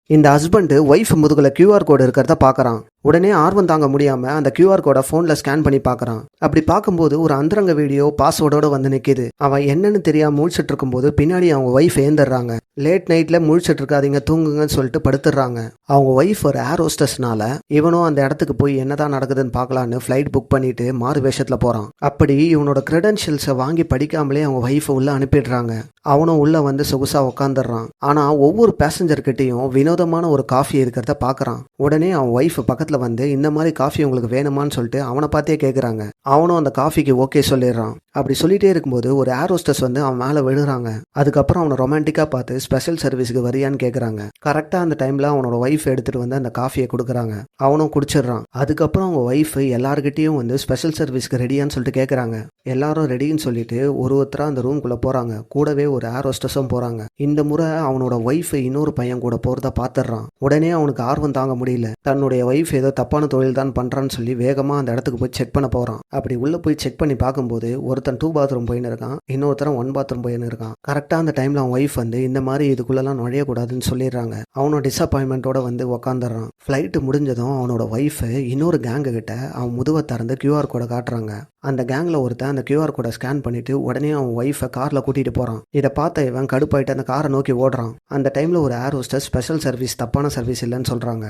இந்த husband wife முதுகுல QR கோடு இருக்கிறத பார்க்கறான். உடனே ஆர்வம் தாங்க முடியாம அந்த QR கோடை போன்ல ஸ்கேன் பண்ணி பார்க்கறான். அப்படி பார்க்கும்போது ஒரு அந்தரங்க வீடியோ பாஸ்வேர்டோட வந்து நிக்குது. அவன் என்னன்னு தெரியாம முழிச்சிட்டு இருக்கும்போது பின்னாடி அவங்க ஒய்ஃப் ஏந்துடுறாங்க. லேட் நைட்ல முழிச்சிட்டு இருக்காதீங்க தூங்குங்கன்னு சொல்லிட்டு படுத்துடுறாங்க. அவங்க ஒய்ஃப் ஒரு ஏர் ஹோஸ்டஸ்னால இவனும் அந்த இடத்துக்கு போய் என்னதான் நடக்குதுன்னு பார்க்கலான்னு ஃபிளைட் புக் பண்ணிட்டு மாறு வேஷத்துல போறான். அப்படி இவனோட கிரெடென்ஷியல்ஸை வாங்கி படிக்காமலே அவங்க ஒய்ஃபை உள்ள அனுப்பிடுறாங்க. அவனும் உள்ள வந்து சொகுசா உட்காந்துடுறான். ஆனா ஒவ்வொரு பேசஞ்சர் கிட்டையும் வினோதமான ஒரு காஃபி இருக்கிறத பார்க்கறான். உடனே அவன் ஒய்ஃப் பக்கத்துல வந்து இந்த மாதிரி காஃபி உங்களுக்கு வேணுமான்னு சொல்லிட்டு அவனை பார்த்தே கேட்குறாங்க. அவனும் அந்த காஃபிக்கு ஓகே சொல்லிடுறான். அப்படி சொல்லிட்டே இருக்கும்போது ஒரு ஏர் ஹோஸ்டஸ் வந்து அவன் மேலே விழுறாங்க. அதுக்கப்புறம் அவனை ரொமான்டிக்கா பார்த்து ஸ்பெஷல் சர்வீஸ்க்கு வரியான்னு கேட்குறாங்க. கரெக்டாக அந்த டைம்ல அவனோட ஒய்ஃப் எடுத்துட்டு வந்து அந்த காஃபியை கொடுக்குறாங்க. அவனும் குடிச்சிடுறான். அதுக்கப்புறம் அவங்க ஒய்ஃப் எல்லார்கிட்டையும் வந்து ஸ்பெஷல் சர்வீஸ்க்கு ரெடியான்னு சொல்லிட்டு கேட்குறாங்க. எல்லாரும் ரெடின்னு சொல்லிட்டு ஒருத்தரா அந்த ரூம்குள்ள போறாங்க. கூடவே ஒரு ஏர் ஹோஸ்டஸும் போறாங்க. இந்த முறை அவனோட ஒய்ஃப் இன்னொரு பையன் கூட போறத பார்த்துடுறான். உடனே அவனுக்கு ஆர்வம் தாங்க முடியல. தன்னுடைய ஒய்ஃப் ஏதோ தப்பான தொழில் தான் பண்றான்னு சொல்லி வேகமா அந்த இடத்துக்கு போய் செக் பண்ண போறான். அப்படி உள்ள போய் செக் பண்ணி பார்க்கும்போது ஒருத்தன் 2 பாத்ரூம் போயின்னு இருக்கான். இன்னொருத்தன் 1 பாத்ரூம் போயின்னு இருக்கான். கரெக்டா அந்த டைம்ல அவன் ஒய்ஃப் வந்து இந்த மாதிரி இதுக்குள்ளெல்லாம் நுழையக்கூடாதுன்னு சொல்லிடுறாங்க. அவனோட டிசப்பாயின்மெண்ட்டோட வந்து உக்காந்துடுறான். ஃபிளைட் முடிஞ்சதும் அவனோட ஒய்ஃப் இன்னொரு கேங்கு கிட்ட அவன் முதுவை திறந்து QR கோடை காட்டுறாங்க. அந்த கேங்ல ஒருத்தன் அந்த QR கோடை ஸ்கேன் பண்ணிட்டு உடனே அவன் ஒய்ஃபை கார்ல கூட்டிட்டு போறான். இதை பார்த்த இவன் கடுப்பாயிட்டு அந்த காரை நோக்கி ஓடுறான். அந்த டைம்ல ஒரு ஏர் ஹோஸ்டஸ் ஸ்பெஷல் சர்வீஸ் தப்பான சர்வீஸ் இல்லைன்னு சொல்றாங்க.